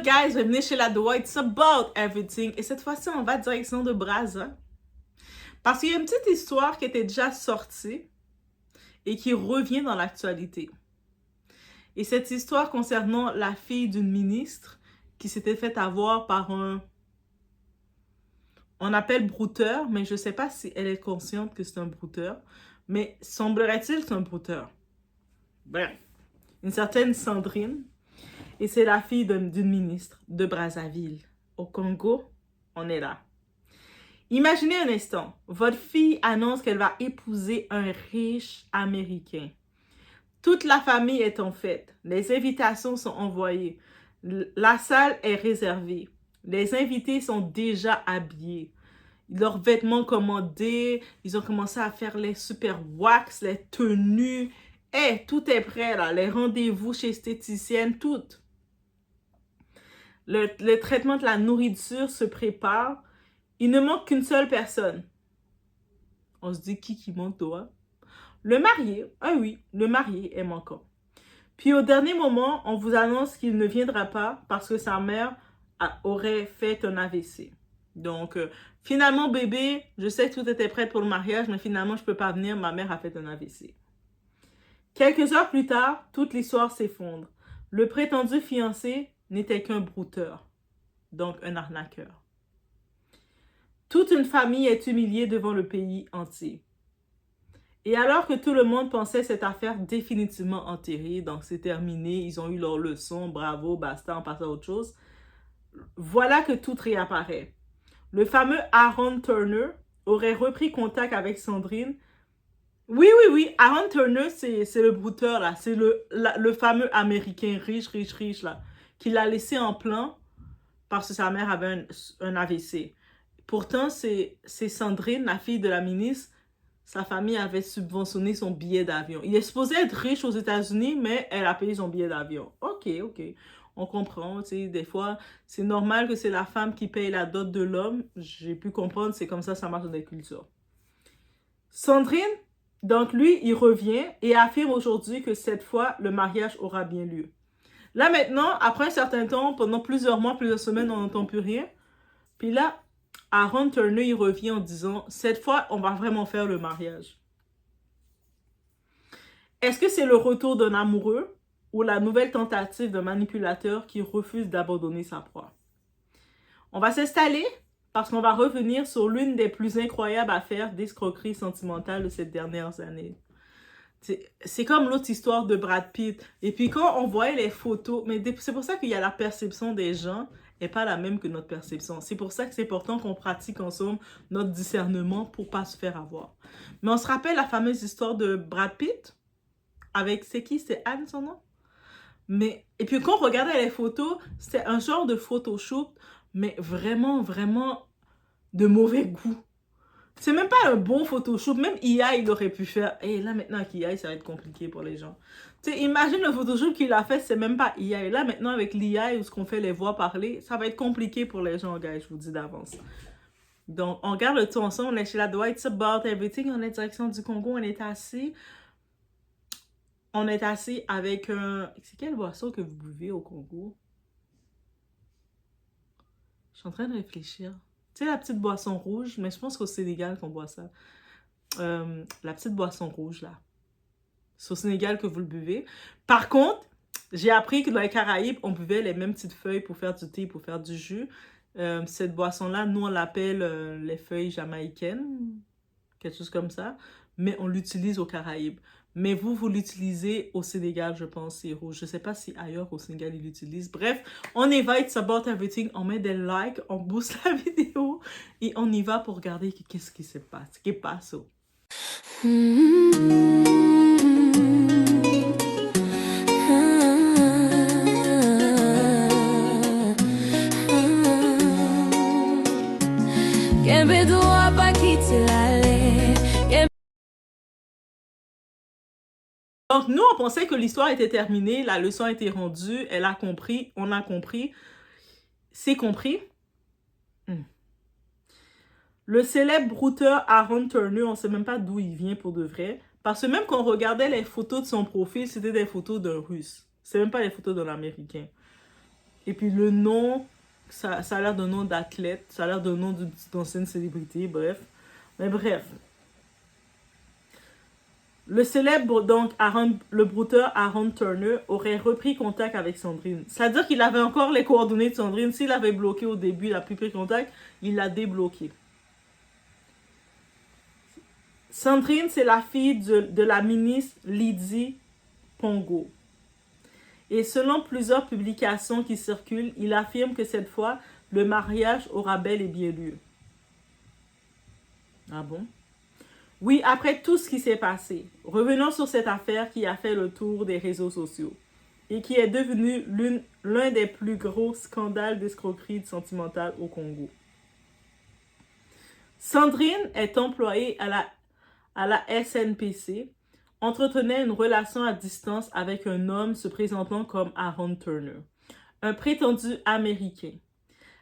guys, bienvenue chez la Dwight, it's about everything. Et cette fois-ci, on va direction de Brazza. Parce qu'il y a une petite histoire qui était déjà sortie et qui revient dans l'actualité. Et cette histoire concernant la fille d'une ministre qui s'était fait avoir par un... On appelle brouteur, mais je ne sais pas si elle est consciente que c'est un brouteur. Mais semblerait-il que c'est un brouteur. Bref, une certaine Sandrine. Et c'est la fille d'une ministre de Brazzaville. Au Congo, on est là. Imaginez un instant, votre fille annonce qu'elle va épouser un riche Américain. Toute la famille est en fête. Les invitations sont envoyées. La salle est réservée. Les invités sont déjà habillés. Leurs vêtements commandés. Ils ont commencé à faire les super wax, les tenues. Tout est prêt là. Les rendez-vous chez esthéticienne, tout. Le traitement de la nourriture se prépare. Il ne manque qu'une seule personne. On se dit qui manque, toi? Le marié. Ah oui, le marié est manquant. Puis au dernier moment, on vous annonce qu'il ne viendra pas parce que sa mère aurait fait un AVC. Donc, finalement, bébé, je sais que tout était prêt pour le mariage, mais finalement, je ne peux pas venir. Ma mère a fait un AVC. Quelques heures plus tard, toute l'histoire s'effondre. Le prétendu fiancé n'était qu'un brouteur, donc un arnaqueur. Toute une famille est humiliée devant le pays entier. Et alors que tout le monde pensait cette affaire définitivement enterrée, donc c'est terminé, ils ont eu leur leçon, bravo, basta, on passe à autre chose, voilà que tout réapparaît. Le fameux Aaron Turner aurait repris contact avec Sandrine. Oui, Aaron Turner, c'est le brouteur, là, c'est le fameux Américain riche, là, qui l'a laissé en plan parce que sa mère avait un AVC. Pourtant, c'est Sandrine, la fille de la ministre, sa famille avait subventionné son billet d'avion. Il est supposé être riche aux États-Unis, mais elle a payé son billet d'avion. Ok. On comprend, tu sais, des fois, c'est normal que c'est la femme qui paye la dot de l'homme. J'ai pu comprendre, c'est comme ça marche dans des cultures. Sandrine, donc lui, il revient et affirme aujourd'hui que cette fois, le mariage aura bien lieu. Là maintenant, après un certain temps, pendant plusieurs mois, plusieurs semaines, on n'entend plus rien. Puis là, Aaron Turner, il revient en disant, cette fois, on va vraiment faire le mariage. Est-ce que c'est le retour d'un amoureux ou la nouvelle tentative d'un manipulateur qui refuse d'abandonner sa proie? On va s'installer parce qu'on va revenir sur l'une des plus incroyables affaires d'escroquerie sentimentale de ces dernières années. C'est comme l'autre histoire de Brad Pitt. Et puis quand on voyait les photos, mais c'est pour ça qu'il y a la perception des gens n'est pas la même que notre perception. C'est pour ça que c'est important qu'on pratique ensemble notre discernement pour ne pas se faire avoir. Mais on se rappelle la fameuse histoire de Brad Pitt avec, c'est qui? C'est Anne son nom? Et puis quand on regardait les photos, c'était un genre de photoshoot, mais vraiment de mauvais goût. C'est même pas un bon Photoshop. Même IA, il aurait pu faire. Et là, maintenant, avec IA, ça va être compliqué pour les gens. Tu sais, imagine le Photoshop qu'il a fait, c'est même pas IA. Et là, maintenant, avec l'IA, où ce qu'on fait les voix parler, ça va être compliqué pour les gens, gars, je vous dis d'avance. Donc, on regarde le tout ensemble. On est chez la Dwight, it's about everything. On est direction du Congo. On est assis. Avec un... C'est quelle boisson que vous buvez au Congo? Je suis en train de réfléchir. Tu sais, la petite boisson rouge, mais je pense qu'au Sénégal qu'on boit ça. La petite boisson rouge, là. C'est au Sénégal que vous le buvez. Par contre, j'ai appris que dans les Caraïbes, on buvait les mêmes petites feuilles pour faire du thé, pour faire du jus. Cette boisson-là, nous, on l'appelle les feuilles jamaïcaines. Quelque chose comme ça. Mais on l'utilise aux Caraïbes. Mais vous l'utilisez au Sénégal, je pense, c'est rouge. Je ne sais pas si ailleurs au Sénégal, ils l'utilisent. Bref, on y va, it's about everything. On met des likes, on booste la vidéo et on y va pour regarder qu'est-ce qui se passe. Qu'est-ce qui passe? Donc, nous, on pensait que l'histoire était terminée, la leçon a été rendue, elle a compris, on a compris. C'est compris. Le célèbre brouteur Aaron Turner, on ne sait même pas d'où il vient pour de vrai. Parce que même quand on regardait les photos de son profil, c'était des photos d'un Russe. C'est même pas les photos d'un Américain. Et puis le nom, ça a l'air d'un nom d'athlète, ça a l'air d'un nom d'ancienne célébrité, bref. Mais bref. Le célèbre, donc, le brouteur Aaron Turner aurait repris contact avec Sandrine. C'est-à-dire qu'il avait encore les coordonnées de Sandrine. S'il avait bloqué au début, il a plus pris contact, il l'a débloqué. Sandrine, c'est la fille de la ministre Lydie Pongo. Et selon plusieurs publications qui circulent, il affirme que cette fois, le mariage aura bel et bien lieu. Ah bon? Oui, après tout ce qui s'est passé, revenons sur cette affaire qui a fait le tour des réseaux sociaux et qui est devenue l'un des plus gros scandales d'escroquerie sentimentale au Congo. Sandrine est employée à la SNPC, entretenait une relation à distance avec un homme se présentant comme Aaron Turner, un prétendu Américain.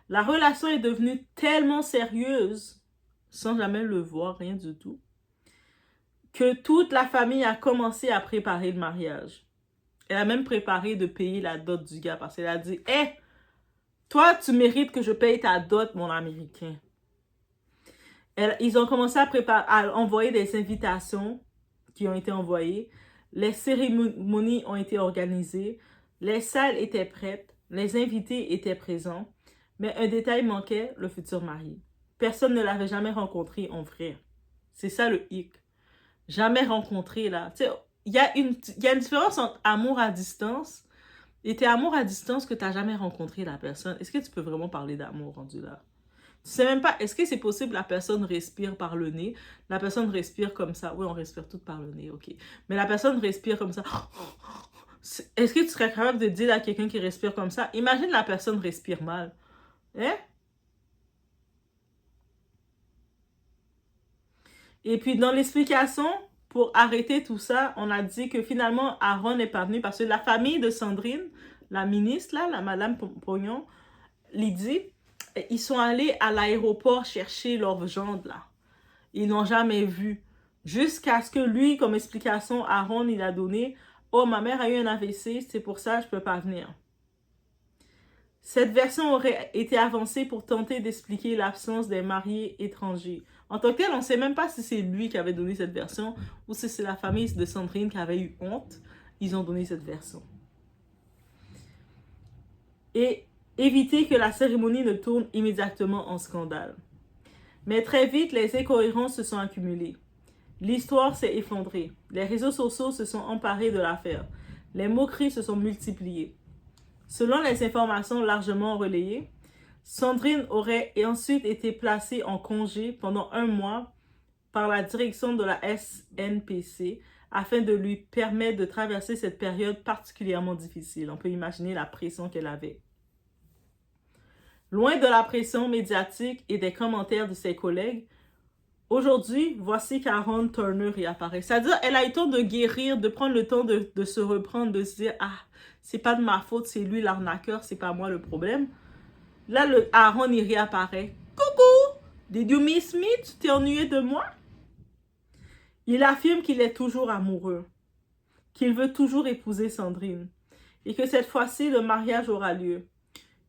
La relation est devenue tellement sérieuse, sans jamais le voir, rien du tout, que toute la famille a commencé à préparer le mariage. Elle a même préparé de payer la dot du gars parce qu'elle a dit « Hé, toi, tu mérites que je paye ta dot, mon Américain. » Ils ont commencé à envoyer des invitations qui ont été envoyées. Les cérémonies ont été organisées. Les salles étaient prêtes. Les invités étaient présents. Mais un détail manquait, le futur mari. Personne ne l'avait jamais rencontré en vrai. C'est ça le hic. Jamais rencontré, là. Tu sais, il y a une différence entre amour à distance et tes amours à distance que tu n'as jamais rencontré la personne. Est-ce que tu peux vraiment parler d'amour rendu là? Tu sais même pas, est-ce que c'est possible la personne respire par le nez? La personne respire comme ça. Oui, on respire toutes par le nez, ok. Mais la personne respire comme ça. Est-ce que tu serais capable de dire à quelqu'un qui respire comme ça? Imagine la personne respire mal. Hein? Et puis, dans l'explication, pour arrêter tout ça, on a dit que finalement, Aaron n'est pas venu parce que la famille de Sandrine, la ministre, là, la madame Pognon, Lydie, ils sont allés à l'aéroport chercher leur gendre, là. Ils n'ont jamais vu. Jusqu'à ce que lui, comme explication, Aaron, il a donné « Oh, ma mère a eu un AVC, c'est pour ça que je ne peux pas venir. » Cette version aurait été avancée pour tenter d'expliquer l'absence des mariés étrangers. En tant que tel, on ne sait même pas si c'est lui qui avait donné cette version ou si c'est la famille de Sandrine qui avait eu honte. Ils ont donné cette version. Et éviter que la cérémonie ne tourne immédiatement en scandale. Mais très vite, les incohérences se sont accumulées. L'histoire s'est effondrée. Les réseaux sociaux se sont emparés de l'affaire. Les moqueries se sont multipliées. Selon les informations largement relayées, Sandrine aurait ensuite été placée en congé pendant 1 mois par la direction de la SNPC afin de lui permettre de traverser cette période particulièrement difficile. On peut imaginer la pression qu'elle avait. Loin de la pression médiatique et des commentaires de ses collègues, aujourd'hui, voici qu'Aaron Turner réapparaît. C'est-à-dire, elle a eu le temps de guérir, de prendre le temps de se reprendre, de se dire « Ah, c'est pas de ma faute, c'est lui l'arnaqueur, c'est pas moi le problème. » Là, Aaron, il réapparaît. « Coucou! Did you miss me? Tu t'es ennuyé de moi? » Il affirme qu'il est toujours amoureux, qu'il veut toujours épouser Sandrine et que cette fois-ci, le mariage aura lieu.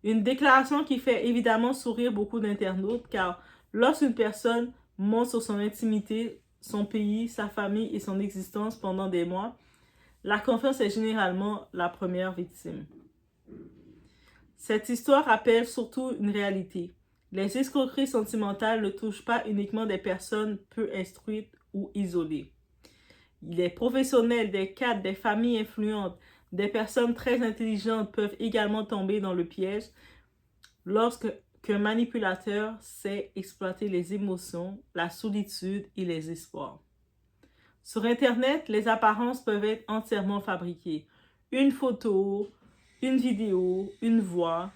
Une déclaration qui fait évidemment sourire beaucoup d'internautes car lorsqu'une personne montre sur son intimité, son pays, sa famille et son existence pendant des mois, la confiance est généralement la première victime. Cette histoire rappelle surtout une réalité. Les escroqueries sentimentales ne touchent pas uniquement des personnes peu instruites ou isolées. Les professionnels, des cadres, des familles influentes, des personnes très intelligentes peuvent également tomber dans le piège lorsqu'un manipulateur sait exploiter les émotions, la solitude et les espoirs. Sur Internet, les apparences peuvent être entièrement fabriquées. Une photo, une vidéo, une voix,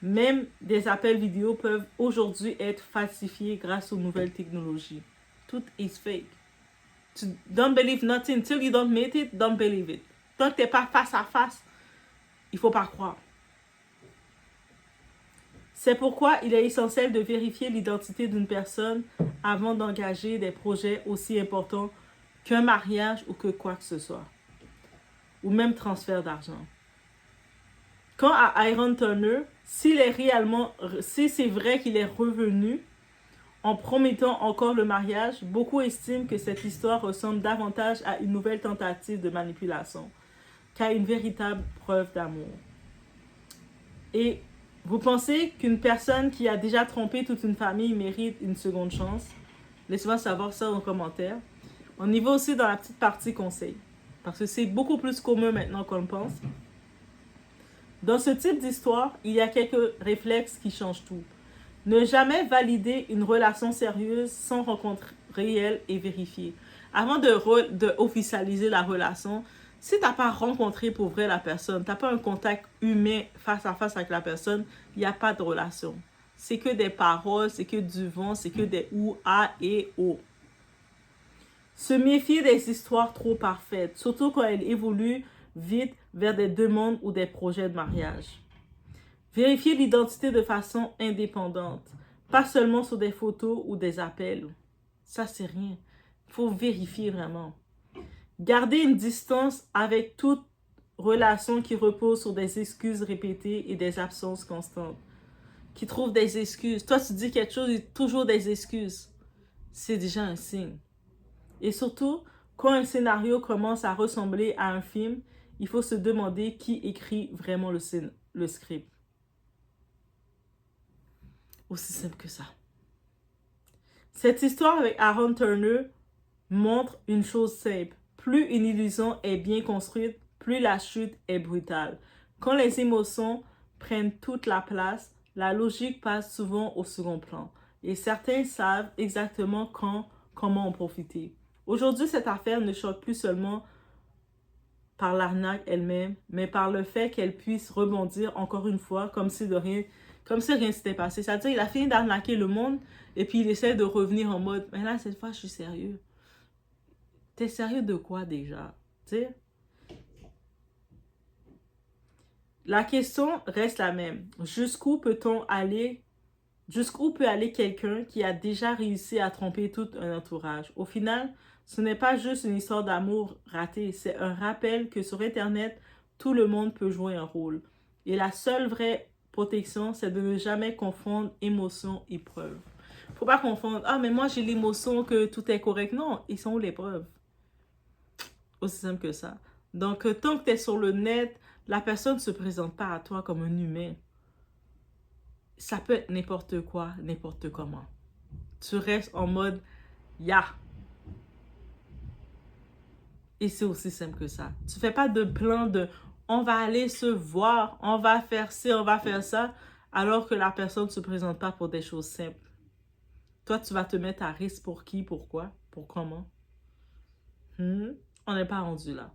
même des appels vidéo peuvent aujourd'hui être falsifiés grâce aux nouvelles technologies. Tout is fake. Don't believe nothing. Till you don't meet it, don't believe it. Tant que tu n'es pas face à face, il ne faut pas croire. C'est pourquoi il est essentiel de vérifier l'identité d'une personne avant d'engager des projets aussi importants qu'un mariage ou que quoi que ce soit. Ou même transfert d'argent. Quant à Aaron Turner, si c'est vrai qu'il est revenu en promettant encore le mariage, beaucoup estiment que cette histoire ressemble davantage à une nouvelle tentative de manipulation qu'à une véritable preuve d'amour. Et vous pensez qu'une personne qui a déjà trompé toute une famille mérite une seconde chance? Laissez-moi savoir ça en commentaire. On y va aussi dans la petite partie conseil, parce que c'est beaucoup plus commun maintenant qu'on le pense. Dans ce type d'histoire, il y a quelques réflexes qui changent tout. Ne jamais valider une relation sérieuse sans rencontre réelle et vérifiée. Avant de officialiser la relation, si tu n'as pas rencontré pour vrai la personne, tu n'as pas un contact humain face à face avec la personne, il n'y a pas de relation. C'est que des paroles, c'est que du vent, c'est que des ou, a et o. Se méfier des histoires trop parfaites, surtout quand elles évoluent vite vers des demandes ou des projets de mariage. Vérifier l'identité de façon indépendante, pas seulement sur des photos ou des appels. Ça, c'est rien. Il faut vérifier vraiment. Garder une distance avec toute relation qui repose sur des excuses répétées et des absences constantes. Qui trouve des excuses. Toi, tu dis quelque chose, il y a toujours des excuses. C'est déjà un signe. Et surtout, quand un scénario commence à ressembler à un film, il faut se demander qui écrit vraiment le script. Aussi simple que ça. Cette histoire avec Aaron Turner montre une chose simple. Plus une illusion est bien construite, plus la chute est brutale. Quand les émotions prennent toute la place, la logique passe souvent au second plan. Et certains savent exactement comment en profiter. Aujourd'hui, cette affaire ne choque plus seulement par l'arnaque elle-même, mais par le fait qu'elle puisse rebondir encore une fois comme si rien s'était passé. C'est-à-dire qu'il a fini d'arnaquer le monde et puis il essaie de revenir en mode « Mais là, cette fois, je suis sérieux. » T'es sérieux de quoi déjà? Tu sais? La question reste la même. Jusqu'où peut aller quelqu'un qui a déjà réussi à tromper tout un entourage? Au final, ce n'est pas juste une histoire d'amour ratée, c'est un rappel que sur Internet, tout le monde peut jouer un rôle. Et la seule vraie protection, c'est de ne jamais confondre émotion et preuve. Faut pas confondre, ah mais moi j'ai l'émotion que tout est correct. Non, ils sont où les preuves? Aussi simple que ça. Donc, tant que tu es sur le net, la personne ne se présente pas à toi comme un humain. Ça peut être n'importe quoi, n'importe comment. Tu restes en mode ya. Et c'est aussi simple que ça. Tu fais pas de plan de on va aller se voir, on va faire ci, on va faire ça, alors que la personne ne se présente pas pour des choses simples. Toi, tu vas te mettre à risque pour qui, pourquoi, pour comment. On n'est pas rendu là.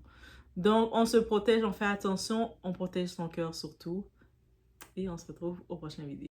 Donc, on se protège, on fait attention, on protège son cœur surtout. Et on se retrouve au prochain vidéo.